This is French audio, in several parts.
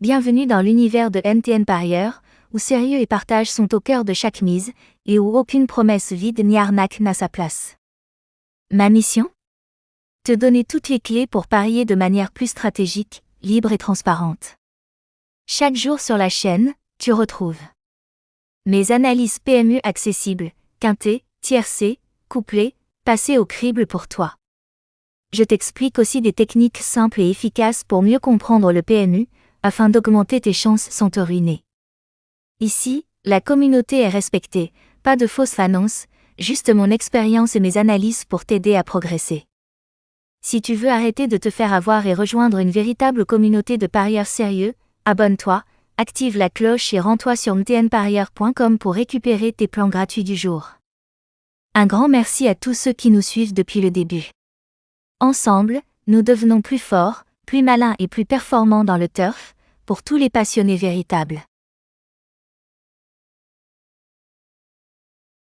bienvenue dans l'univers de MTN Parieur, où sérieux et partage sont au cœur de chaque mise, et où aucune promesse vide ni arnaque n'a sa place. Ma mission ? Te donner toutes les clés pour parier de manière plus stratégique, libre et transparente. Chaque jour sur la chaîne, tu retrouves mes analyses PMU accessibles, quinté, tiercé, couplé, passé au crible pour toi. Je t'explique aussi des techniques simples et efficaces pour mieux comprendre le PMU, afin d'augmenter tes chances sans te ruiner. Ici, la communauté est respectée, pas de fausses annonces, juste mon expérience et mes analyses pour t'aider à progresser. Si tu veux arrêter de te faire avoir et rejoindre une véritable communauté de parieurs sérieux, abonne-toi, active la cloche et rends-toi sur mtnparieur.com pour récupérer tes plans gratuits du jour. Un grand merci à tous ceux qui nous suivent depuis le début. Ensemble, nous devenons plus forts, plus malins et plus performants dans le turf, pour tous les passionnés véritables.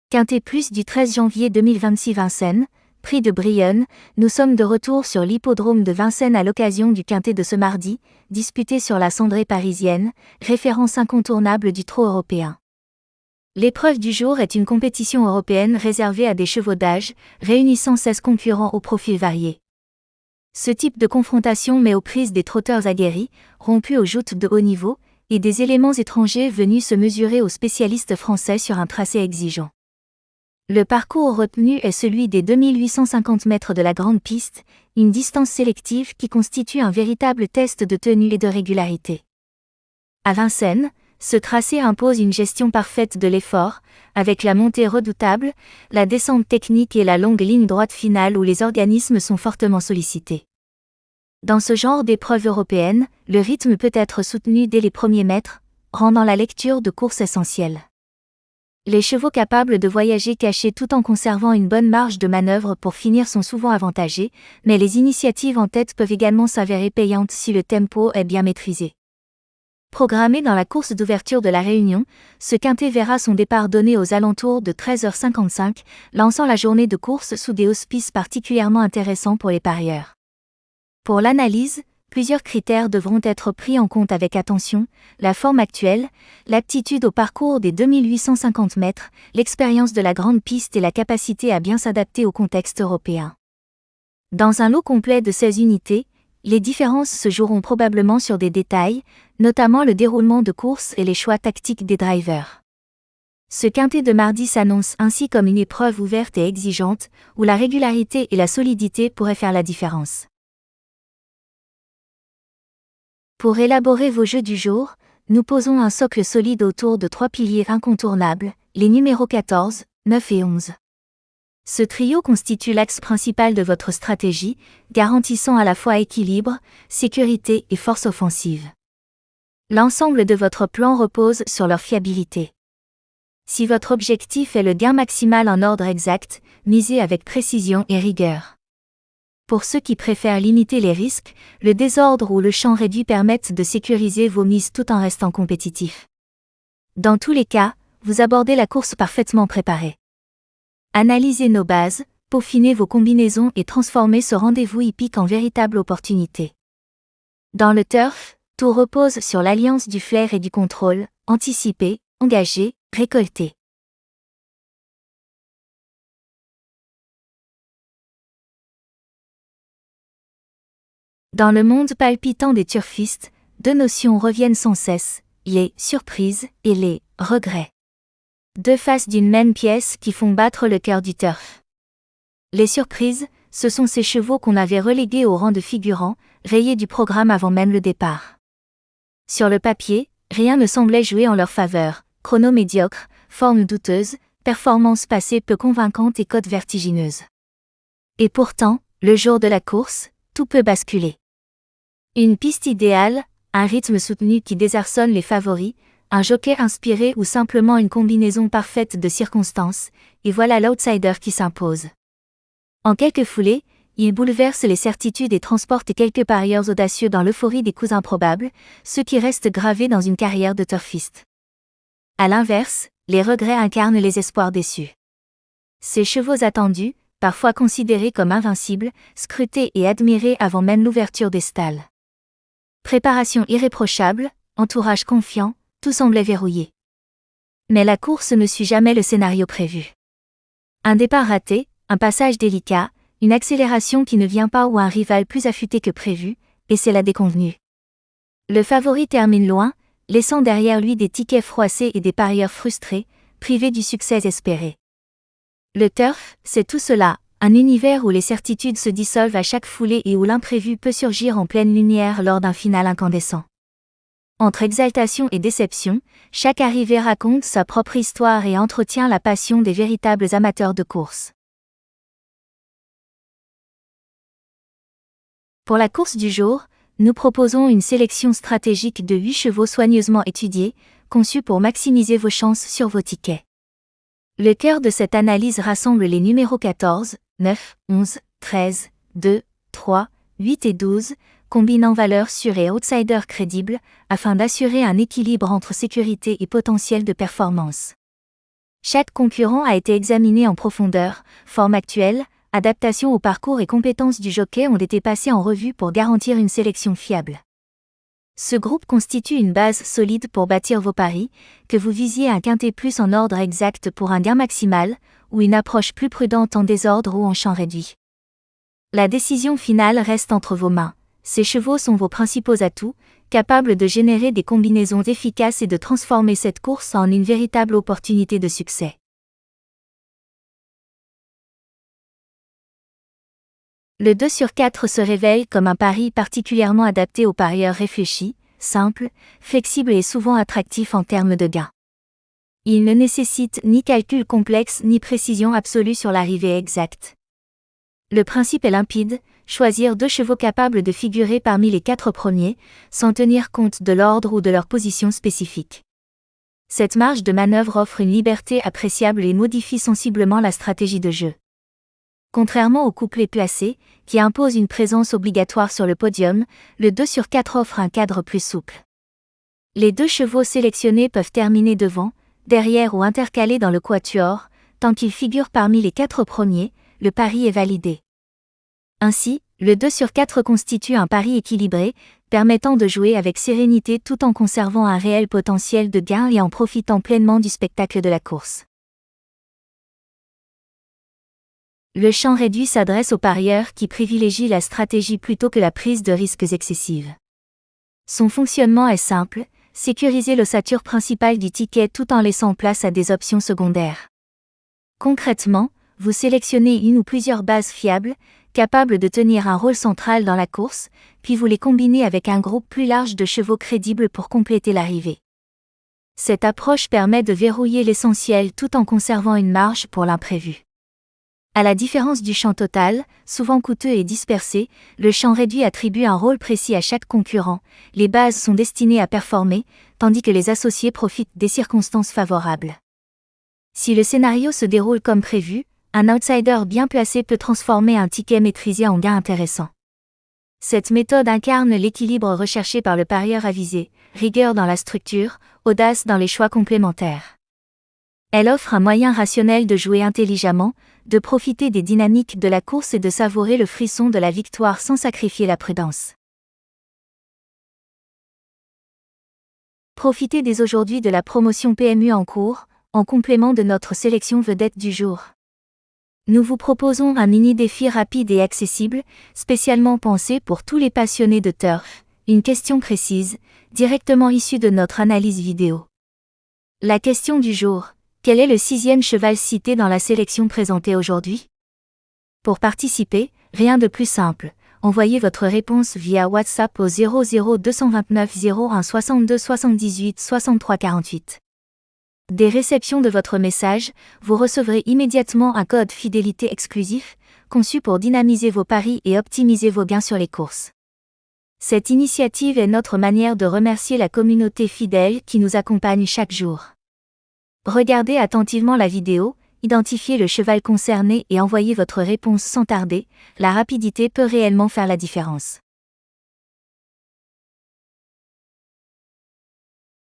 Quintet Plus du 13 janvier 2026 Vincennes, prix de Brionne, nous sommes de retour sur l'hippodrome de Vincennes à l'occasion du quintet de ce mardi, disputé sur la cendrée parisienne, référence incontournable du trot européen. L'épreuve du jour est une compétition européenne réservée à des chevaux d'âge, réunissant 16 concurrents aux profils variés. Ce type de confrontation met aux prises des trotteurs aguerris, rompus aux joutes de haut niveau, et des éléments étrangers venus se mesurer aux spécialistes français sur un tracé exigeant. Le parcours retenu est celui des 2850 mètres de la grande piste, une distance sélective qui constitue un véritable test de tenue et de régularité. À Vincennes, ce tracé impose une gestion parfaite de l'effort, avec la montée redoutable, la descente technique et la longue ligne droite finale où les organismes sont fortement sollicités. Dans ce genre d'épreuve européenne, le rythme peut être soutenu dès les premiers mètres, rendant la lecture de course essentielle. Les chevaux capables de voyager cachés tout en conservant une bonne marge de manœuvre pour finir sont souvent avantagés, mais les initiatives en tête peuvent également s'avérer payantes si le tempo est bien maîtrisé. Programmé dans la course d'ouverture de la Réunion, ce quintet verra son départ donné aux alentours de 13h55, lançant la journée de course sous des auspices particulièrement intéressants pour les parieurs. Pour l'analyse, plusieurs critères devront être pris en compte avec attention: la forme actuelle, l'aptitude au parcours des 2850 mètres, l'expérience de la grande piste et la capacité à bien s'adapter au contexte européen. Dans un lot complet de 16 unités, les différences se joueront probablement sur des détails, notamment le déroulement de course et les choix tactiques des drivers. Ce quintet de mardi s'annonce ainsi comme une épreuve ouverte et exigeante, où la régularité et la solidité pourraient faire la différence. Pour élaborer vos jeux du jour, nous posons un socle solide autour de 3 piliers incontournables, les numéros 14, 9 et 11. Ce trio constitue l'axe principal de votre stratégie, garantissant à la fois équilibre, sécurité et force offensive. L'ensemble de votre plan repose sur leur fiabilité. Si votre objectif est le gain maximal en ordre exact, misez avec précision et rigueur. Pour ceux qui préfèrent limiter les risques, le désordre ou le champ réduit permettent de sécuriser vos mises tout en restant compétitif. Dans tous les cas, vous abordez la course parfaitement préparée. Analysez nos bases, peaufinez vos combinaisons et transformez ce rendez-vous hippique en véritable opportunité. Dans le turf, tout repose sur l'alliance du flair et du contrôle, anticiper, engager, récolter. Dans le monde palpitant des turfistes, deux notions reviennent sans cesse, les surprises et les regrets. Deux faces d'une même pièce qui font battre le cœur du turf. Les surprises, ce sont ces chevaux qu'on avait relégués au rang de figurants, rayés du programme avant même le départ. Sur le papier, rien ne semblait jouer en leur faveur: chrono médiocre, forme douteuse, performance passée peu convaincante et cote vertigineuse. Et pourtant, le jour de la course, tout peut basculer. Une piste idéale, un rythme soutenu qui désarçonne les favoris, un joker inspiré ou simplement une combinaison parfaite de circonstances, et voilà l'outsider qui s'impose. En quelques foulées, il bouleverse les certitudes et transporte quelques parieurs audacieux dans l'euphorie des coups improbables, ceux qui restent gravés dans une carrière de turfiste. À l'inverse, les regrets incarnent les espoirs déçus. Ces chevaux attendus, parfois considérés comme invincibles, scrutés et admirés avant même l'ouverture des stalles. Préparation irréprochable, entourage confiant, tout semblait verrouillé. Mais la course ne suit jamais le scénario prévu. Un départ raté, un passage délicat, une accélération qui ne vient pas ou un rival plus affûté que prévu, et c'est la déconvenue. Le favori termine loin, laissant derrière lui des tickets froissés et des parieurs frustrés, privés du succès espéré. Le turf, c'est tout cela, un univers où les certitudes se dissolvent à chaque foulée et où l'imprévu peut surgir en pleine lumière lors d'un final incandescent. Entre exaltation et déception, chaque arrivée raconte sa propre histoire et entretient la passion des véritables amateurs de course. Pour la course du jour, nous proposons une sélection stratégique de 8 chevaux soigneusement étudiés, conçus pour maximiser vos chances sur vos tickets. Le cœur de cette analyse rassemble les numéros 14, 9, 11, 13, 2, 3, 8 et 12, combinant valeurs sûres et outsiders crédibles, afin d'assurer un équilibre entre sécurité et potentiel de performance. Chaque concurrent a été examiné en profondeur, forme actuelle, adaptation au parcours et compétences du jockey ont été passés en revue pour garantir une sélection fiable. Ce groupe constitue une base solide pour bâtir vos paris, que vous visiez un quintet plus en ordre exact pour un gain maximal, ou une approche plus prudente en désordre ou en champ réduit. La décision finale reste entre vos mains. Ces chevaux sont vos principaux atouts, capables de générer des combinaisons efficaces et de transformer cette course en une véritable opportunité de succès. Le 2 sur 4 se révèle comme un pari particulièrement adapté aux parieurs réfléchis, simples, flexibles et souvent attractifs en termes de gains. Il ne nécessite ni calcul complexe ni précision absolue sur l'arrivée exacte. Le principe est limpide, choisir 2 chevaux capables de figurer parmi les 4 premiers, sans tenir compte de l'ordre ou de leur position spécifique. Cette marge de manœuvre offre une liberté appréciable et modifie sensiblement la stratégie de jeu. Contrairement au couplet placé, qui impose une présence obligatoire sur le podium, le 2 sur 4 offre un cadre plus souple. Les 2 chevaux sélectionnés peuvent terminer devant, derrière ou intercalés dans le quatuor, tant qu'ils figurent parmi les 4 premiers, le pari est validé. Ainsi, le 2 sur 4 constitue un pari équilibré, permettant de jouer avec sérénité tout en conservant un réel potentiel de gain et en profitant pleinement du spectacle de la course. Le champ réduit s'adresse aux parieurs qui privilégient la stratégie plutôt que la prise de risques excessives. Son fonctionnement est simple, sécuriser l'ossature principale du ticket tout en laissant place à des options secondaires. Concrètement, vous sélectionnez une ou plusieurs bases fiables, capables de tenir un rôle central dans la course, puis vous les combinez avec un groupe plus large de chevaux crédibles pour compléter l'arrivée. Cette approche permet de verrouiller l'essentiel tout en conservant une marge pour l'imprévu. À la différence du champ total, souvent coûteux et dispersé, le champ réduit attribue un rôle précis à chaque concurrent, les bases sont destinées à performer, tandis que les associés profitent des circonstances favorables. Si le scénario se déroule comme prévu, un outsider bien placé peut transformer un ticket maîtrisé en gain intéressant. Cette méthode incarne l'équilibre recherché par le parieur avisé, rigueur dans la structure, audace dans les choix complémentaires. Elle offre un moyen rationnel de jouer intelligemment, de profiter des dynamiques de la course et de savourer le frisson de la victoire sans sacrifier la prudence. Profitez dès aujourd'hui de la promotion PMU en cours, en complément de notre sélection vedette du jour. Nous vous proposons un mini-défi rapide et accessible, spécialement pensé pour tous les passionnés de turf, une question précise, directement issue de notre analyse vidéo. La question du jour: quel est le 6e cheval cité dans la sélection présentée aujourd'hui? Pour participer, rien de plus simple. Envoyez votre réponse via WhatsApp au 00 229 01 62 78 63 48. Dès réception de votre message, vous recevrez immédiatement un code fidélité exclusif, conçu pour dynamiser vos paris et optimiser vos gains sur les courses. Cette initiative est notre manière de remercier la communauté fidèle qui nous accompagne chaque jour. Regardez attentivement la vidéo, identifiez le cheval concerné et envoyez votre réponse sans tarder, la rapidité peut réellement faire la différence.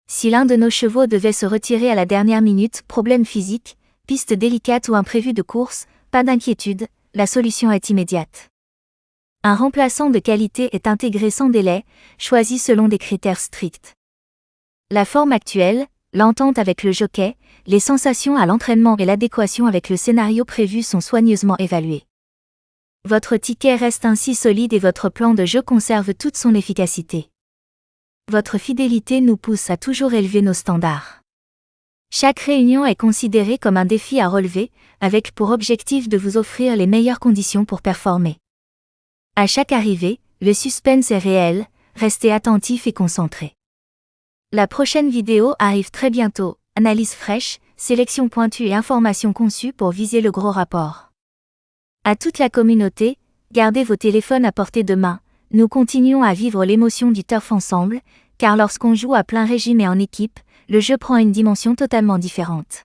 Si l'un de nos chevaux devait se retirer à la dernière minute, problème physique, piste délicate ou imprévu de course, pas d'inquiétude, la solution est immédiate. Un remplaçant de qualité est intégré sans délai, choisi selon des critères stricts. La forme actuelle, l'entente avec le jockey, les sensations à l'entraînement et l'adéquation avec le scénario prévu sont soigneusement évaluées. Votre ticket reste ainsi solide et votre plan de jeu conserve toute son efficacité. Votre fidélité nous pousse à toujours élever nos standards. Chaque réunion est considérée comme un défi à relever, avec pour objectif de vous offrir les meilleures conditions pour performer. À chaque arrivée, le suspense est réel, restez attentifs et concentrés. La prochaine vidéo arrive très bientôt, analyse fraîche, sélection pointue et informations conçues pour viser le gros rapport. À toute la communauté, gardez vos téléphones à portée de main, nous continuons à vivre l'émotion du turf ensemble, car lorsqu'on joue à plein régime et en équipe, le jeu prend une dimension totalement différente.